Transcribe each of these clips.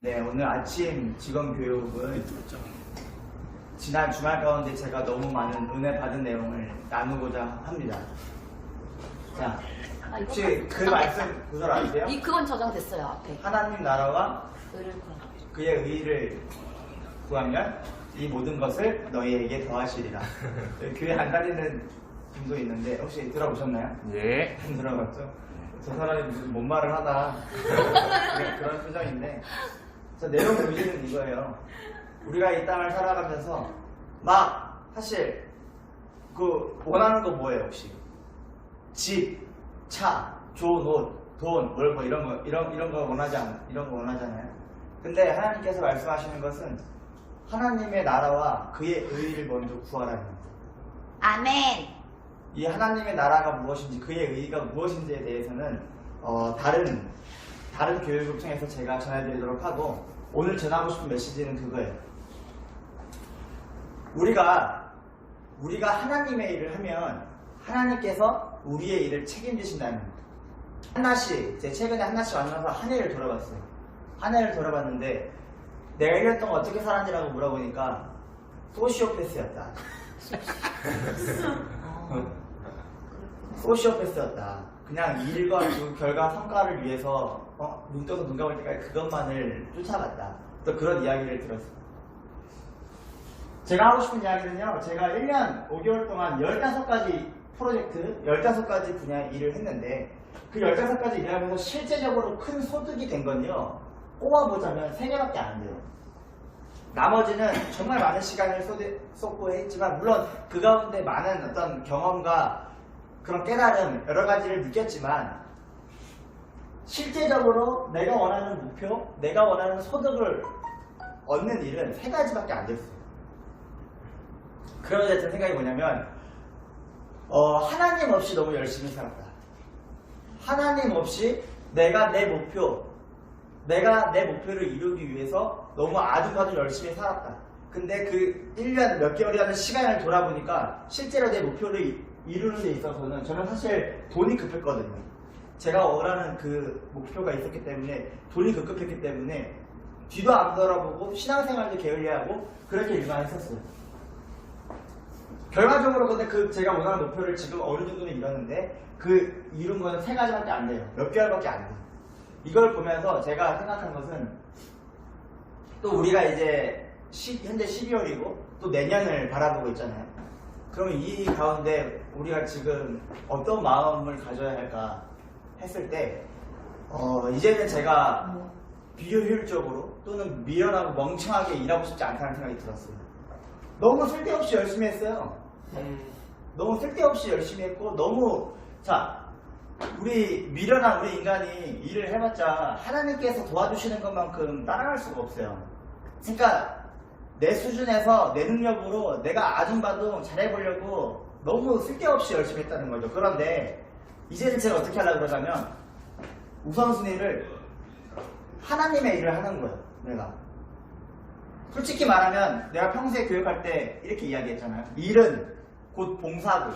네, 오늘 아침 직원 교육은 지난 주말 가운데 제가 너무 많은 은혜 받은 내용을 나누고자 합니다. 자, 혹시 그 말씀 구절 아세요? 그건 저장됐어요, 앞에. 하나님 나라와 의를 구하라. 그의 의를 구하면 이 모든 것을 너희에게 더하시리라. 교회 안 다니는 분도 있는데 혹시 들어보셨나요? 예. 안 들어봤죠? 저 사람이 무슨 뭔 말을 하다 그런 표정인데, 저 내용 의지는 이거예요. 우리가 이 땅을 살아가면서 막 사실 그 원하는 거 뭐예요 혹시? 집, 차, 좋은 옷, 돈, 월급 이런 거 원하잖아요. 근데 하나님께서 말씀하시는 것은 하나님의 나라와 그의 의를 먼저 구하라는 겁니다. 아멘. 이 하나님의 나라가 무엇인지 그의 의가 무엇인지에 대해서는 다른 교육을 통해서 제가 전해드리도록 하고, 오늘 전하고 싶은 메시지는 그거예요. 우리가 하나님의 일을 하면 하나님께서 우리의 일을 책임지신다는 겁니다. 한나씨, 제가 최근에 한나씨 만나서 한 해를 돌아봤어요. 한 해를 돌아봤는데 내가 1년 동안 어떻게 살았냐고 물어보니까 소시오패스였다. 소시오패스였다. 그냥 일과 그 결과 성과를 위해서 눈 떠서 눈 감을 때까지 그것만을 쫓아갔다. 또 그런 이야기를 들었어요. 제가 하고 싶은 이야기는요, 제가 1년 5개월 동안 15가지 프로젝트, 15가지 분야의 일을 했는데, 그 15가지 일을 하면서 실제적으로 큰 소득이 된 건요, 꼽아보자면 3개밖에 안 돼요. 나머지는 정말 많은 시간을 쏟고 했지만, 물론 그 가운데 많은 어떤 경험과 그런 깨달음, 여러 가지를 느꼈지만, 실제적으로 내가 원하는 목표, 내가 원하는 소득을 얻는 일은 3가지밖에 안 됐어요. 그러면서 했던 생각이 뭐냐면, 하나님 없이 너무 열심히 살았다. 하나님 없이 내가 내 목표를 이루기 위해서 너무 아둥바둥 열심히 살았다. 근데 그 1년 몇 개월이라는 시간을 돌아보니까 실제로 내 목표를 이루는 데 있어서는 저는 사실 돈이 급했거든요. 제가 원하는 그 목표가 있었기 때문에, 돈이 급했기 때문에 뒤도 안 돌아보고 신앙생활도 게을리하고 그렇게 일만 했었어요. 결과적으로 근데 제가 원하는 목표를 지금 어느 정도는 이뤘는데, 그 이룬 거는 3가지밖에 안 돼요. 몇 개월밖에 안 돼요. 이걸 보면서 제가 생각한 것은, 또 우리가 이제 현재 12월이고 또 내년을 바라보고 있잖아요. 그러면 이 가운데 우리가 지금 어떤 마음을 가져야 할까 했을 때, 이제는 제가 비효율적으로 또는 미련하고 멍청하게 일하고 싶지 않다는 생각이 들었어요. 너무 쓸데없이 열심히 했어요. 너무 쓸데없이 열심히 했고, 우리 미련한 우리 인간이 일을 해봤자 하나님께서 도와주시는 것만큼 따라갈 수가 없어요. 그러니까 내 수준에서 내 능력으로 내가 아둥바둥 잘해보려고 너무 쓸데없이 열심히 했다는 거죠. 그런데 이제는 제가 어떻게 하려고 그러냐면, 우선순위를 하나님의 일을 하는 거예요. 내가 솔직히 말하면 내가 평소에 교육할 때 이렇게 이야기했잖아요. 일은 곧 봉사고,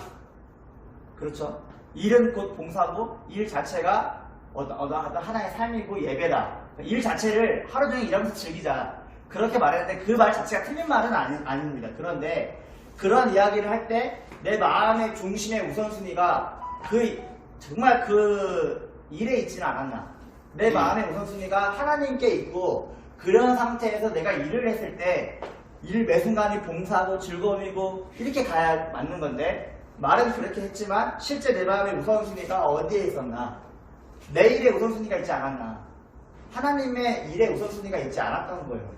그렇죠? 일은 곧 봉사고, 일 자체가 하나의 삶이고 예배다. 일 자체를 하루 종일 일하면서 즐기자, 그렇게 말했는데 그 말 자체가 틀린 말은 아닙니다. 그런데 그런 이야기를 할 때 내 마음의 중심의 우선순위가 정말 그 일에 있지는 않았나. 내 마음의 우선순위가 하나님께 있고, 그런 상태에서 내가 일을 했을 때 일 매 순간이 봉사고 즐거움이고 이렇게 가야 맞는 건데, 말은 그렇게 했지만 실제 내 마음의 우선순위가 어디에 있었나. 내 일의 우선순위가 있지 않았나. 하나님의 일의 우선순위가 있지 않았던 거예요.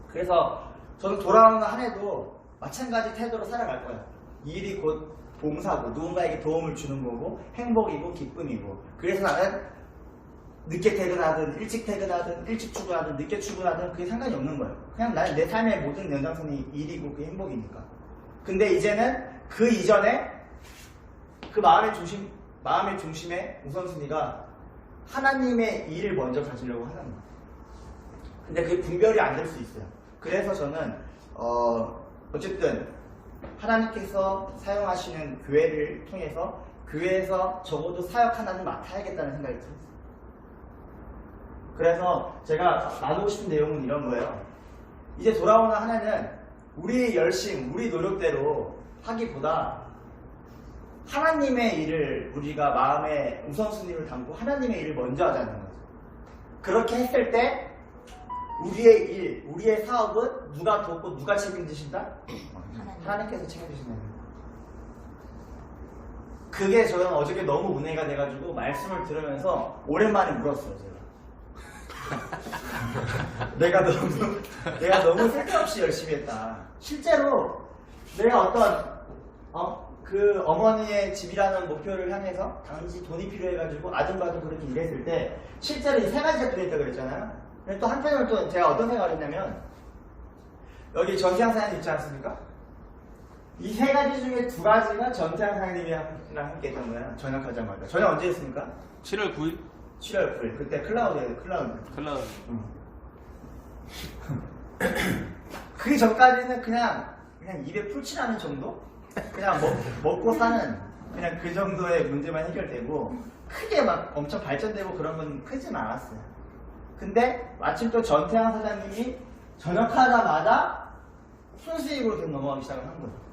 그래서 저는 돌아오는 한 해도 마찬가지 태도로 살아갈 거예요. 일이 곧 봉사고, 누군가에게 도움을 주는 거고, 행복이고 기쁨이고. 그래서 나는 늦게 퇴근하든 일찍 퇴근하든 일찍 출근하든 늦게 출근하든 그게 상관이 없는 거예요. 그냥 난 내 삶의 모든 연장선이 일이고 그게 행복이니까. 근데 이제는 그 이전에 그 마음의 중심의 우선순위가 하나님의 일을 먼저 가지려고 하는 거예요. 근데 그게 분별이 안 될 수 있어요. 그래서 저는 어쨌든 하나님께서 사용하시는 교회를 통해서 교회에서 적어도 사역 하나는 맡아야겠다는 생각이 들었어요. 그래서 제가 나누고 싶은 내용은 이런 거예요. 이제 돌아오는 한 해는 우리 열심, 우리 노력대로 하기보다 하나님의 일을 우리가 마음에 우선순위를 담고 하나님의 일을 먼저 하자는 거죠. 그렇게 했을 때 우리의 일, 우리의 사업은 누가 돕고 누가 책임지신다? 하나님께서 책임지신다는 거예요. 그게 저는 어저께 너무 은혜가 돼가지고 말씀을 들으면서 오랜만에 울었어요, 제가. 내가 너무 쓸데없이 열심히 했다. 실제로 내가 그 어머니의 집이라는 목표를 향해서 당시 돈이 필요해가지고 아줌마도 그렇게 일했을 때 실제로 이 세 가지가 필요했다고 그랬잖아요. 근데 또 한편으로 또 제가 어떤 생각을 했냐면 여기 전태양 사장님 있지 않습니까? 이 세 가지 중에 두 가지가 전태양 사장님이랑 함께 했던 거예요. 전역하자마자. 전역 언제 했습니까? 7월 9일? 7월 9일. 그때 클라우드예요, 클라우드. 그 전까지는 그냥 입에 풀칠하는 정도? 그냥 먹고 사는 그냥 그 정도의 문제만 해결되고 크게 막 엄청 발전되고 그런 건 크진 않았어요. 근데 마침 또 전태양 사장님이 전역하자마자 순수익으로 계속 넘어가기 시작을 한 거예요.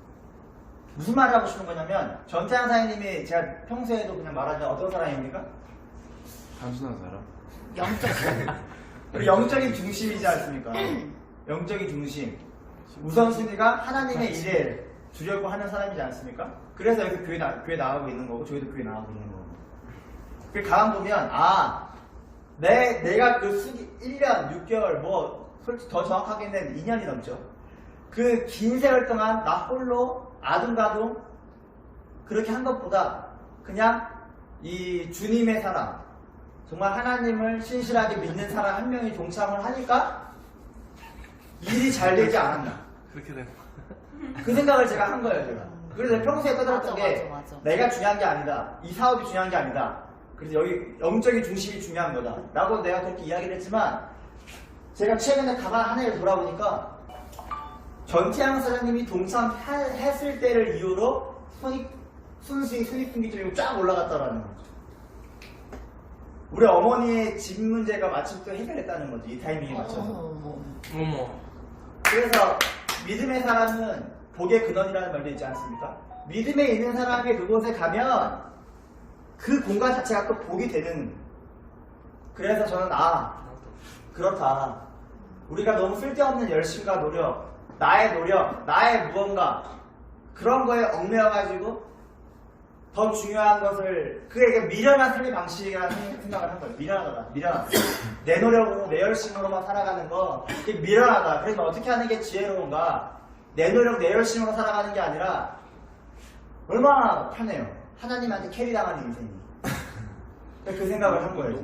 무슨 말을 하고 싶은 거냐면 전태양 사장님이 제가 평소에도 그냥 말하자면 어떤 사람입니까? 단순한 사람? 영적. 우리 영적인 중심이지 않습니까? 영적인 중심. 우선순위가 하나님의 일에 주려고 하는 사람이지 않습니까? 그래서 여기 교회 나가고 있는 거고 저희도 교회 나가고 있는 거고. 그 가만 보면 내가 그 1년, 6개월 뭐 솔직히 더 정확하게는 2년이 넘죠. 그 긴 세월 동안 나 홀로 아둥가둥 그렇게 한 것보다 그냥 이 주님의 사람, 정말 하나님을 신실하게 믿는 사람 한 명이 동참을 하니까 일이 잘 되지 않았나. 그렇게 되는 거. 그 생각을 제가 한 거예요, 제가. 그래서 평소에 떠들었던 게 맞아. 내가 중요한 게 아니다. 이 사업이 중요한 게 아니다. 그래서 여기 영적인 중심이 중요한 거다. 라고 내가 그렇게 이야기를 했지만 제가 최근에 가만 한 해를 돌아보니까 전태양 사장님이 동참했을 때를 이유로 순위순위기점이 쫙 올라갔다라는 거죠. 우리 어머니의 집 문제가 마침 또 해결했다는 거지. 이 타이밍에 맞춰서. 어머. 그래서 믿음의 사람은 복의 근원이라는 말도 있지 않습니까? 믿음에 있는 사람이 그곳에 가면 그 공간 자체가 또 복이 되는. 그래서 저는 그렇다. 우리가 너무 쓸데없는 열심과 노력, 나의 무언가 그런 거에 얽매여가지고 더 중요한 것을 그에게 미련한 삶의 방식이라는 생각을 한 거예요. 미련하다. 내 노력으로 내 열심으로만 살아가는 거 그게 미련하다. 그래서 어떻게 하는 게 지혜로운가? 내 노력 내 열심으로 살아가는 게 아니라 얼마나 편해요. 하나님한테 캐리당하는 인생이. 그 생각을 한 거예요.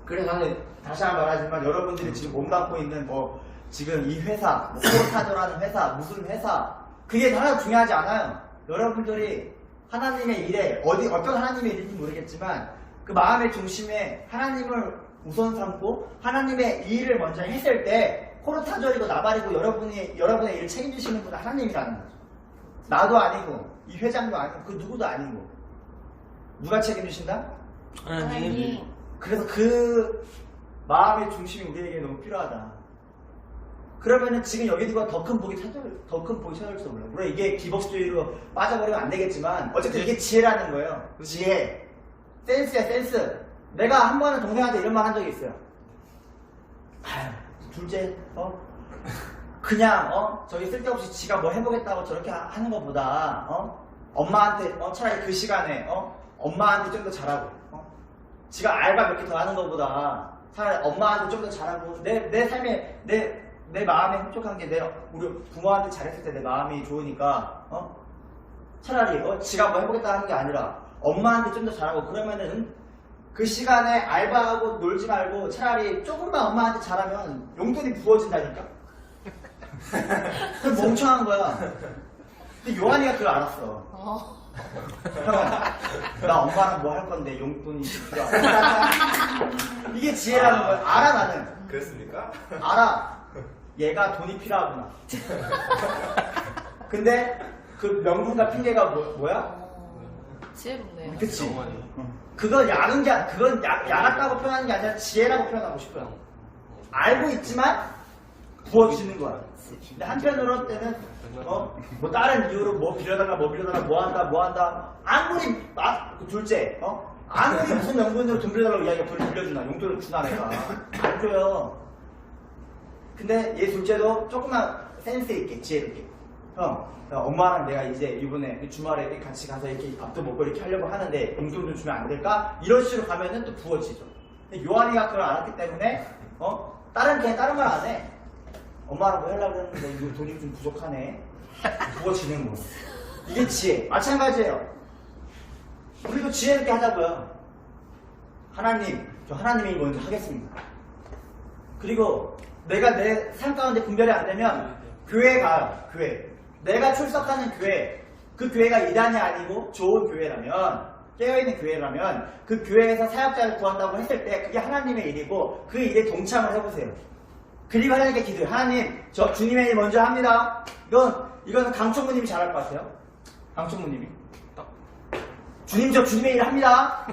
그래서 나는 다시 한번 말하지만 여러분들이 지금 몸담고 있는 지금 이 회사, 코타도라는 회사, 무슨 회사 그게 하나 중요하지 않아요. 여러분들이 하나님의 일에 어떤 하나님의 일인지 모르겠지만 그 마음의 중심에 하나님을 우선 삼고 하나님의 일을 먼저 했을 때 코르타절이고 나발이고 여러분의 일을 책임지시는 분은 하나님이라는 거죠. 나도 아니고 이 회장도 아니고 그 누구도 아니고 누가 책임지신다? 하나님. 그래서 그 마음의 중심이 우리에게 너무 필요하다. 그러면은 지금 여기 누가 더 큰 복이 찾아올지도 몰라요. 물론 이게 기복주의로 빠져버리면 안 되겠지만 어쨌든 이게 지혜라는 거예요. 지혜. 센스야, 센스. 내가 한 번은 동생한테 이런 말 한 적이 있어요. 둘째, 그냥, 저기 쓸데없이 지가 뭐 해보겠다고 저렇게 하는 것보다, 엄마한테, 차라리 그 시간에, 엄마한테 좀 더 잘하고, 지가 알바 몇 개 더 하는 것보다 차라리 엄마한테 좀 더 잘하고, 내 삶에, 내 마음에 흡족한 게 우리 부모한테 잘했을 때 내 마음이 좋으니까, 차라리, 지가 뭐 해보겠다 하는 게 아니라, 엄마한테 좀 더 잘하고, 그러면은, 그 시간에 알바하고 놀지 말고 차라리 조금만 엄마한테 잘하면 용돈이 부어진다니까? 그 멍청한 거야. 근데 요한이가 그걸 알았어. 형, 나 엄마랑 뭐 할 건데 용돈이 필요하다. 이게 지혜라는 거야. 알아, 나는. 그렇습니까? 알아. 얘가 돈이 필요하구나. 근데 그 명분과 핑계가 뭐야? 지혜롭네요. 그치? 그건 야같다고 표현하는 게 아니라 지혜라고 표현하고 싶어요. 알고 있지만 부어지는 거야. 근데 한편으로 때는 뭐 다른 이유로 뭐 빌려달라 뭐 한다 아무리 둘째 아무리 무슨 명분으로 돈 빌려달라고 이야기가 돈 빌려주나 용돈을 주나 내가 안 줘요. 근데 얘 둘째도 조금만 센스 있게 지혜롭게 엄마랑 내가 이제 이번에 주말에 같이 가서 이렇게 밥도 먹고 이렇게 하려고 하는데 용돈 좀 주면 안 될까? 이런 식으로 가면은 또 부어지죠. 근데 요한이가 그걸 알았기 때문에 다른 말 안 해. 엄마랑 뭐 하려고 했는데 이거 돈이 좀 부족하네. 부어지는 거. 이게 지혜. 마찬가지예요. 우리도 지혜롭게 하자고요. 하나님, 저 하나님이 먼저 하겠습니다. 그리고 내가 내 삶 가운데 분별이 안 되면 교회 가요. 교회. 내가 출석하는 교회. 그 교회가 이단이 아니고 좋은 교회라면 깨어있는 교회라면 그 교회에서 사역자를 구한다고 했을 때 그게 하나님의 일이고 그 일에 동참을 해보세요. 그리고 하나님께 기도해요. 하나님, 저 주님의 일 먼저 합니다. 이거는 강총무님이 잘할 것 같아요. 강총무님이. 주님, 저 주님의 일 합니다.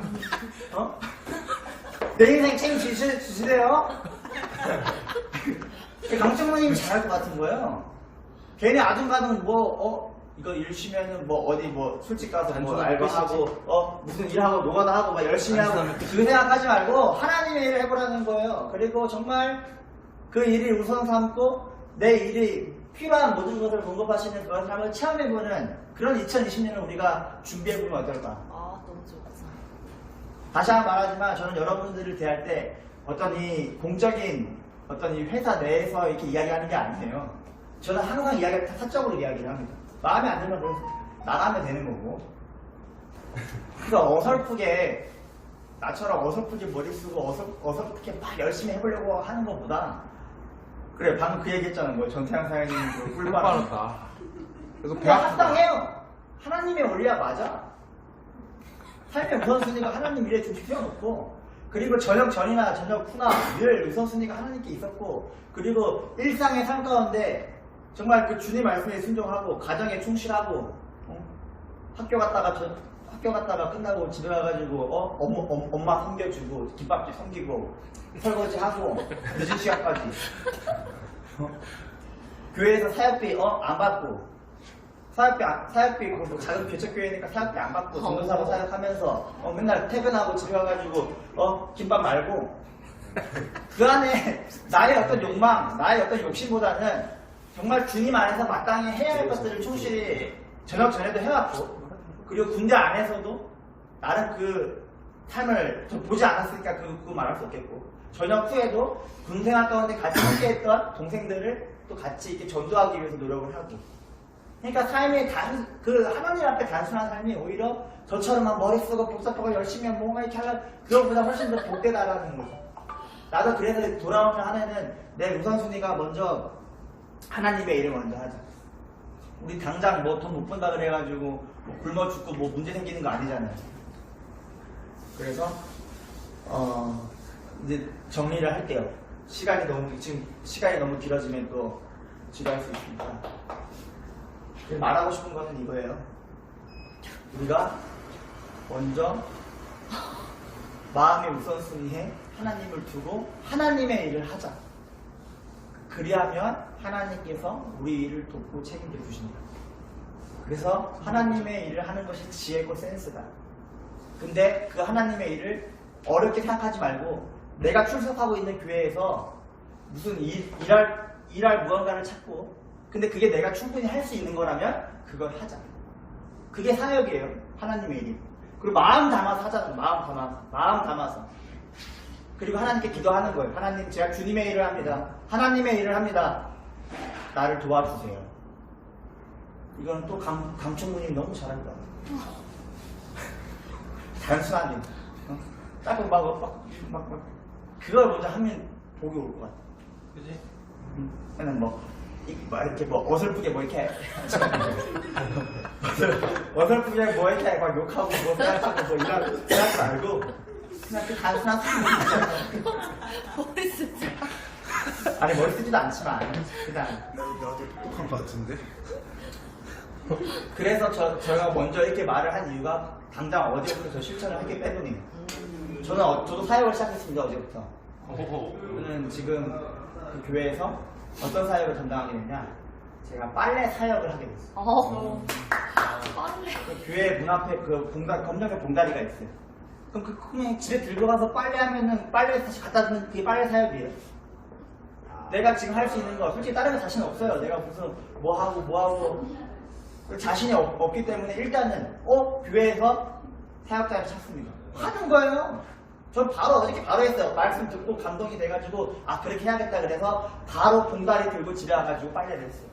내 인생 책임지세요. 강총무님이 잘할 것 같은 거예요. 괜히 아둥바둥 이거 일 쉬면은 어디 술집 가서 알바하고 무슨 일하고 노가다 하고 막 열심히 하고 그 생각하지 말고 하나님의 일을 해보라는 거예요. 그리고 정말 그 일을 우선 삼고 내 일이 필요한 모든 것을 공급하시는 그런 삶을 체험해보는 그런 2020년을 우리가 준비해보면 어떨까? 너무 좋다. 다시 한번 말하지만 저는 여러분들을 대할 때 어떤 이 공적인 어떤 이 회사 내에서 이렇게 이야기하는 게 아니에요. 저는 항상 이야기를 다 사적으로 이야기를 합니다. 마음에 안 들면 그럼 나가면 되는 거고. 그래서 어설프게 나처럼 어설프게 머리 쓰고 어설프게 막 열심히 해보려고 하는 것보다 그래 방금 그 얘기했잖아. 전태양 사장님 꿀 빨았다. 그래서 그거 합당해요. 하나님의 원리야 맞아. 삶의 우선순위가 하나님 일에 좀 띄워놓고 그리고 저녁 전이나 저녁 후나 늘 우선순위가 하나님께 있었고 그리고 일상의 삶 가운데 정말 그 주님 말씀에 순종하고 가정에 충실하고 학교 갔다가 끝나고 집에 가가지고 엄마 섬겨주고 김밥집 섬기고 설거지하고 늦은 시간까지 교회에서 사역비 안 받고 사역비 뭐 작은 개척교회니까 사역비 안 받고 전도사로 사역하면서 맨날 퇴근하고 집에 가가지고 김밥 말고 그 안에 나의 어떤 욕망 나의 어떤 욕심보다는 정말 주님 안에서 마땅히 해야 할 것들을 충실히 저녁 전에도 해왔고 그리고 군대 안에서도 나는 그 삶을 좀 보지 않았으니까 그거 말할 수 없겠고 저녁 후에도 군생활 가운데 같이 함께했던 동생들을 또 같이 이렇게 전도하기 위해서 노력을 하고 그러니까 삶이 하나님 앞에 단순한 삶이 오히려 저처럼 막 머리 쓰고 복잡하고 열심히 뭔가 이렇게 하려 그것보다 훨씬 더 복되다라는 거죠. 나도 그래서 돌아오는 한 해는 내 우선순위가 먼저 하나님의 일을 먼저 하자. 우리 당장 돈 못 번다 그래가지고 굶어 죽고 문제 생기는 거 아니잖아요. 그래서 이제 정리를 할게요. 지금 시간이 너무 길어지면 또 지루할 수 있으니까 말하고 싶은 거는 이거예요. 우리가 먼저 마음의 우선순위에 하나님을 두고 하나님의 일을 하자. 그리하면 하나님께서 우리 일을 돕고 책임져 주신다. 그래서 하나님의 일을 하는 것이 지혜고 센스다. 근데 그 하나님의 일을 어렵게 생각하지 말고 내가 출석하고 있는 교회에서 무슨 일할 무언가를 찾고 근데 그게 내가 충분히 할 수 있는 거라면 그걸 하자. 그게 사역이에요. 하나님의 일이. 그리고 마음 담아서 하자는 마음 담아서. 그리고 하나님께 기도하는 거예요. 하나님 제가 주님의 일을 합니다. 하나님의 일을 합니다. 나를 도와주세요. 이건 또 강총무님이 너무 잘할 것 같아요. 단순하게 딱 막 그걸 먼저 하면 복이 올 것 같아. 그지? 그냥 이렇게 어설프게 이렇게 어설프게 이렇게 막 욕하고 생각하고 이런 거 말고 그냥 그 단순한 머리 쓰지. 아니 머리 쓰지도 않지만 그냥 나도 똑똑한 것 같은데? 그래서 제가 먼저 이렇게 말을 한 이유가 당장 어디에서 저 실천을 했기 때문이에요. 저도 사역을 시작했습니다. 어제부터. 오호. 저는 지금 그 교회에서 어떤 사역을 담당하게 됐냐? 제가 빨래 사역을 하게 됐어요. 빨래. 그 교회 문 앞에 그 검정색 봉다리가 있어요. 그럼 그냥 집에 들고 가서 빨래하면은 빨래 다시 갖다 주는 그게 빨래 사역이에요. 내가 지금 할 수 있는 거 솔직히 다른 거 자신 없어요. 내가 무슨 뭐 하고 자신이 없기 때문에 일단은 교회에서 사역자를 찾습니다. 하는 거예요. 전 어저께 바로 했어요. 말씀 듣고 감동이 돼가지고 그렇게 해야겠다 그래서 바로 봉다리 들고 집에 와가지고 빨래를 했어요.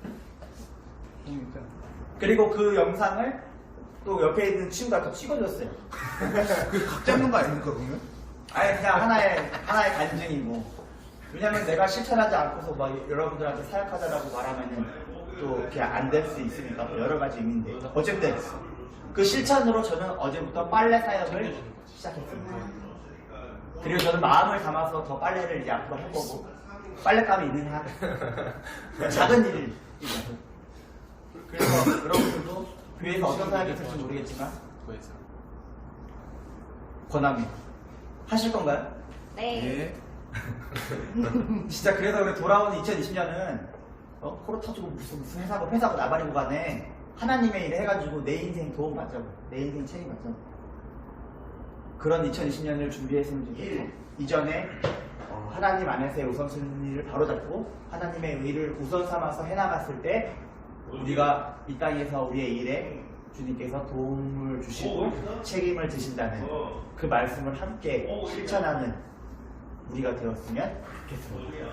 그리고 그 영상을 또 옆에 있는 친구가 또 찍어줬어요. 그 각 잡는 거 아닙니까 그러면? 아니 그냥 하나의 간증이고. 왜냐면 내가 실천하지 않고서 막 여러분들한테 사역하자라고 말하면은 또 이렇게 안 될 수 있으니까 뭐 여러 가지 의미인데 어쨌든 그 실천으로 저는 어제부터 빨래 사역을 시작했습니다. 그리고 저는 마음을 담아서 더 빨래를 이제 앞으로 할 거고 빨래감이 있는 한 작은 일이죠. 그래서 여러분들도 교회에서 어떤 사역이 있을지 모르겠지만 권합니다. 하실 건가요? 네. 예. 진짜 그래서 우리 돌아오는 2020년은 코로 터지고 무슨 회사고 나발이고 간에 하나님의 일을 해가지고 내 인생 도움 받자고 내 인생 책임 받자고 그런 2020년을 준비했으면 좋겠고 이전에 하나님 안에서의 우선순위를 바로잡고 하나님의 의를 우선 삼아서 해나갔을 때 우리가 이 땅에서 우리의 일에 주님께서 도움을 주시고 책임을 지신다는 그 말씀을 함께 실천하는 우리가 되었으면 좋겠습니다.